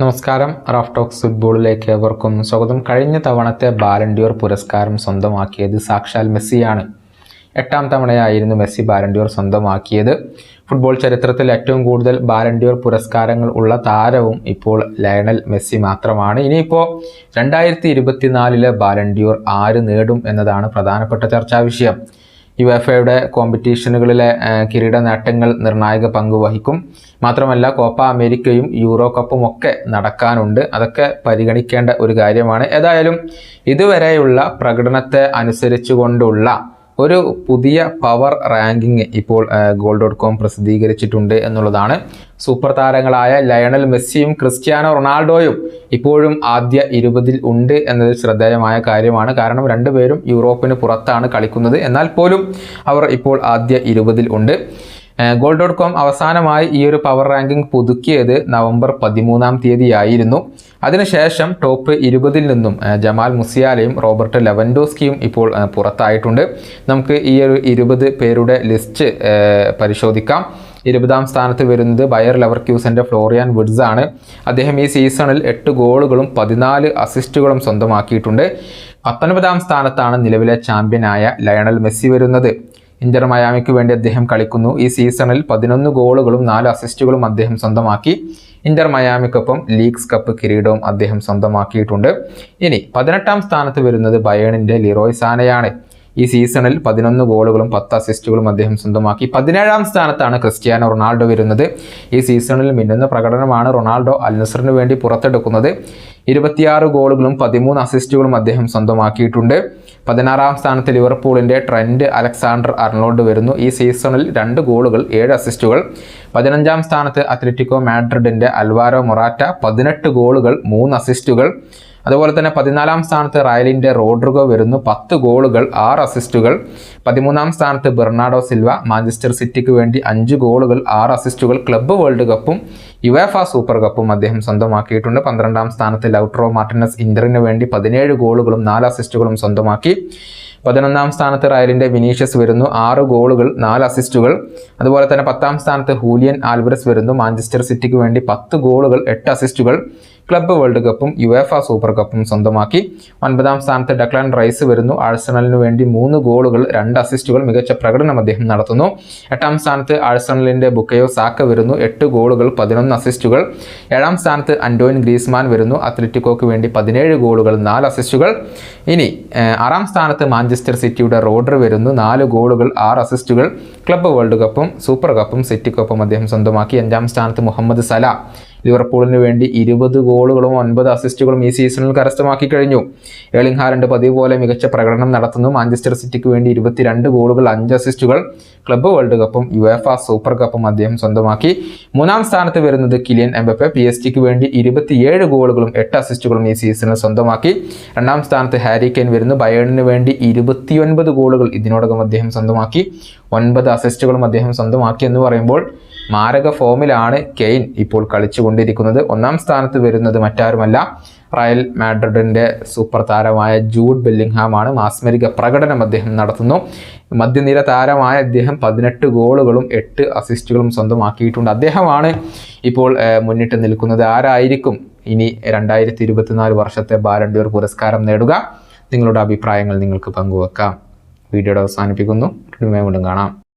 നമസ്കാരം. Raf talks ഫുട്ബോളിലേക്ക് ഏവർക്കും സ്വാഗതം. കഴിഞ്ഞ തവണത്തെ ബാലൻ ഡി ഓർ പുരസ്കാരം സ്വന്തമാക്കിയത് സാക്ഷാൽ മെസ്സിയാണ്. 8ാം തവണയായിരുന്നു മെസ്സി ബാലൻ ഡി ഓർ സ്വന്തമാക്കിയത്. ഫുട്ബോൾ ചരിത്രത്തിൽ ഏറ്റവും കൂടുതൽ ബാലൻ ഡി ഓർ പുരസ്കാരങ്ങൾ ഉള്ള താരവും ഇപ്പോൾ ലയണൽ മെസ്സി മാത്രമാണ്. ഇനിയിപ്പോൾ 2024 ബാലൻ ഡി ഓർ ആര് നേടും എന്നതാണ് പ്രധാനപ്പെട്ട ചർച്ചാ വിഷയം. യുവേഫയുടെ കോമ്പറ്റീഷനുകളിലെ കിരീട നേട്ടങ്ങൾ നിർണായക പങ്ക് വഹിക്കും. മാത്രമല്ല കോപ്പ അമേരിക്കയും യൂറോ കപ്പും ഒക്കെ നടക്കാനുണ്ട്. അതൊക്കെ പരിഗണിക്കേണ്ട ഒരു കാര്യമാണ്. ഏതായാലും ഇതുവരെയുള്ള പ്രകടനത്തെ അനുസരിച്ചുകൊണ്ടുള്ള ഒരു പുതിയ പവർ റാങ്കിങ് ഇപ്പോൾ goal.com പ്രസിദ്ധീകരിച്ചിട്ടുണ്ട് എന്നുള്ളതാണ്. സൂപ്പർ താരങ്ങളായ ലയണൽ മെസ്സിയും ക്രിസ്ത്യാനോ റൊണാൾഡോയും ഇപ്പോഴും ആദ്യ 20 ഉണ്ട് എന്നത് ശ്രദ്ധേയമായ കാര്യമാണ്. കാരണം രണ്ടുപേരും യൂറോപ്പിന് പുറത്താണ് കളിക്കുന്നത്. എന്നാൽ പോലും അവർ ഇപ്പോൾ ആദ്യ 20 ഉണ്ട്. goal.com അവസാനമായി ഈ ഒരു പവർ റാങ്കിങ് പുതുക്കിയത് നവംബർ 13-ാം തീയതിയായിരുന്നു. അതിനുശേഷം ടോപ്പ് 20 നിന്നും ജമാൽ മുസിയാലയും റോബർട്ട് ലെവൻഡോസ്കിയും ഇപ്പോൾ പുറത്തായിട്ടുണ്ട്. നമുക്ക് ഈ ഒരു 20 പേരുടെ ലിസ്റ്റ് പരിശോധിക്കാം. 20ാം സ്ഥാനത്ത് വരുന്നത് ബയർ ലെവർക്യൂസന്റെ ഫ്ലോറിയാൻ വിഡ്സ് ആണ്. അദ്ദേഹം ഈ സീസണിൽ 8 ഗോളുകളും 14 അസിസ്റ്റുകളും സ്വന്തമാക്കിയിട്ടുണ്ട്. 19ാം സ്ഥാനത്താണ് നിലവിലെ ചാമ്പ്യനായ ലയണൽ മെസ്സി വരുന്നത്. ഇന്റർ മയാമിക്ക് വേണ്ടി അദ്ദേഹം കളിക്കുന്നു. ഈ സീസണിൽ 11 ഗോളുകളും 4 അസിസ്റ്റുകളും അദ്ദേഹം സ്വന്തമാക്കി. ഇന്റർ മയാമിക്കൊപ്പം ലീഗ്സ് കപ്പ് കിരീടവും അദ്ദേഹം സ്വന്തമാക്കിയിട്ടുണ്ട്. ഇനി 18ാം സ്ഥാനത്ത് വരുന്നത് ബയേണിന്റെ ലിറോയ് സാനയാണ്. ഈ സീസണിൽ 11 ഗോളുകളും 10 അസിസ്റ്റുകളും അദ്ദേഹം സ്വന്തമാക്കി. 17ാം സ്ഥാനത്താണ് ക്രിസ്ത്യാനോ റൊണാൾഡോ വരുന്നത്. ഈ സീസണിൽ മിന്നുന്ന പ്രകടനമാണ് റൊണാൾഡോ അൽ നസറിന് വേണ്ടി പുറത്തെടുക്കുന്നത്. 26 ഗോളുകളും 13 അസിസ്റ്റുകളും അദ്ദേഹം സ്വന്തമാക്കിയിട്ടുണ്ട്. 16ാം സ്ഥാനത്ത് ലിവർപൂളിന്റെ ട്രെന്റ് അലക്സാണ്ടർ അർണോൾഡ് വരുന്നു. ഈ സീസണിൽ 2 ഗോളുകൾ 7 അസിസ്റ്റുകൾ. 15ാം സ്ഥാനത്ത് അത്ലറ്റിക്കോ മാഡ്രിഡിന്റെ അൽവാരോ മൊറാറ്റ 18 ഗോളുകൾ 3 അസിസ്റ്റുകൾ. അതുപോലെ തന്നെ 14ാം സ്ഥാനത്ത് റയലിന്റെ റോഡ്രിഗോ വരുന്നു. 10 ഗോളുകൾ 6 അസിസ്റ്റുകൾ. 13ാം സ്ഥാനത്ത് ബെർണാഡോ സിൽവ മാഞ്ചസ്റ്റർ സിറ്റിക്ക് വേണ്ടി 5 ഗോളുകൾ 6 അസിസ്റ്റുകൾ. ക്ലബ്ബ് വേൾഡ് കപ്പും യുവേഫ സൂപ്പർ കപ്പും അദ്ദേഹം സ്വന്തമാക്കിയിട്ടുണ്ട്. 12ാം സ്ഥാനത്ത് ലൗട്രോ മാർട്ടിനസ് ഇന്ററിന് വേണ്ടി 17 ഗോളുകളും 4 അസിസ്റ്റുകളും സ്വന്തമാക്കി. 11ാം സ്ഥാനത്ത് റയലിന്റെ വിനീഷ്യസ് വരുന്നു. 6 ഗോളുകൾ 4 അസിസ്റ്റുകൾ. അതുപോലെ തന്നെ 10ാം സ്ഥാനത്ത് ഹൂലിയൻ ആൽവരസ് വരുന്നു. മാഞ്ചസ്റ്റർ സിറ്റിക്ക് വേണ്ടി 10 ഗോളുകൾ 8 അസിസ്റ്റുകൾ. ക്ലബ്ബ് വേൾഡ് കപ്പും യുവേഫ സൂപ്പർ കപ്പും സ്വന്തമാക്കി. 9ാം സ്ഥാനത്ത് ഡക്ലാൻ റൈസ് വരുന്നു. ആഴ്സണലിന് വേണ്ടി 3 ഗോളുകൾ 2 അസിസ്റ്റുകൾ. മികച്ച പ്രകടനം അദ്ദേഹം നടത്തുന്നു. 8ാം സ്ഥാനത്ത് ആഴ്സണലിന്റെ ബുക്കയോ സാക്ക വരുന്നു. 8 ഗോളുകൾ 11 അസിസ്റ്റുകൾ. 7ാം സ്ഥാനത്ത് അന്റോയിൻ ഗ്രീസ്മാൻ വരുന്നു. അത്ലറ്റിക്കോക്ക് വേണ്ടി 17 ഗോളുകൾ 4 അസിസ്റ്റുകൾ. ഇനി 6ാം സ്ഥാനത്ത് മാഞ്ചസ്റ്റർ സിറ്റിയുടെ റോഡ്രി വരുന്നു. 4 ഗോളുകൾ 6 അസിസ്റ്റുകൾ. ക്ലബ്ബ് വേൾഡ് കപ്പും സൂപ്പർ കപ്പും സിറ്റിക്കൊപ്പം അദ്ദേഹം സ്വന്തമാക്കി. 5ാം സ്ഥാനത്ത് മുഹമ്മദ് സലാ ലിവർപൂളിന് വേണ്ടി 20 ഗോളുകളും 9 അസിസ്റ്റുകളും ഈ സീസണിൽ കരസ്ഥമാക്കി കഴിഞ്ഞു. ഏർലിംഗ് ഹാലൻഡ് പതിവ് പോലെ മികച്ച പ്രകടനം നടത്തുന്നു. മാഞ്ചസ്റ്റർ സിറ്റിക്ക് വേണ്ടി 22 ഗോളുകൾ 5 അസിസ്റ്റുകൾ. ക്ലബ്ബ് വേൾഡ് കപ്പും യുവേഫ സൂപ്പർ കപ്പും അദ്ദേഹം സ്വന്തമാക്കി. 3ാം സ്ഥാനത്ത് വരുന്നത് കിലിയൻ എംബപ്പെ PSG വരുന്നു. 27 ഗോളുകളും 8 അസിസ്റ്റുകളും ഈ സീസണിൽ സ്വന്തമാക്കി. 2ാം സ്ഥാനത്ത് ഹാരി കെയ്ൻ വരുന്നു. ബയേണിന് വേണ്ടി 29 ഗോളുകൾ ഇതിനോടകം അദ്ദേഹം സ്വന്തമാക്കി. 9 അസിസ്റ്റുകളും അദ്ദേഹം സ്വന്തമാക്കി എന്ന് പറയുമ്പോൾ മാരക ഫോമിലാണ് കെയ്ൻ ഇപ്പോൾ കളിച്ചുകൊണ്ടിരിക്കുന്നത്. 1ാം സ്ഥാനത്ത് വരുന്നത് മറ്റാരുമല്ല, റയൽ മാഡ്രിഡിന്റെ സൂപ്പർ താരമായ ജൂഡ് ബെല്ലിംഗ്ഹാം ആണ്. മാസ്മരിക പ്രകടനം അദ്ദേഹം നടത്തുന്നു. മധ്യനിര താരമായ അദ്ദേഹം 18 ഗോളുകളും 8 അസിസ്റ്റുകളും സ്വന്തമാക്കിയിട്ടുണ്ട്. അദ്ദേഹമാണ് ഇപ്പോൾ മുന്നിട്ട് നിൽക്കുന്നത്. ആരായിരിക്കും ഇനി 2024 വർഷത്തെ ബാലൻ ഡി ഓർ പുരസ്കാരം നേടുക? നിങ്ങളുടെ അഭിപ്രായങ്ങൾ നിങ്ങൾക്ക് പങ്കുവെക്കാം. വീഡിയോയുടെ അവസാനിപ്പിക്കുന്നു. വീണ്ടും കാണാം.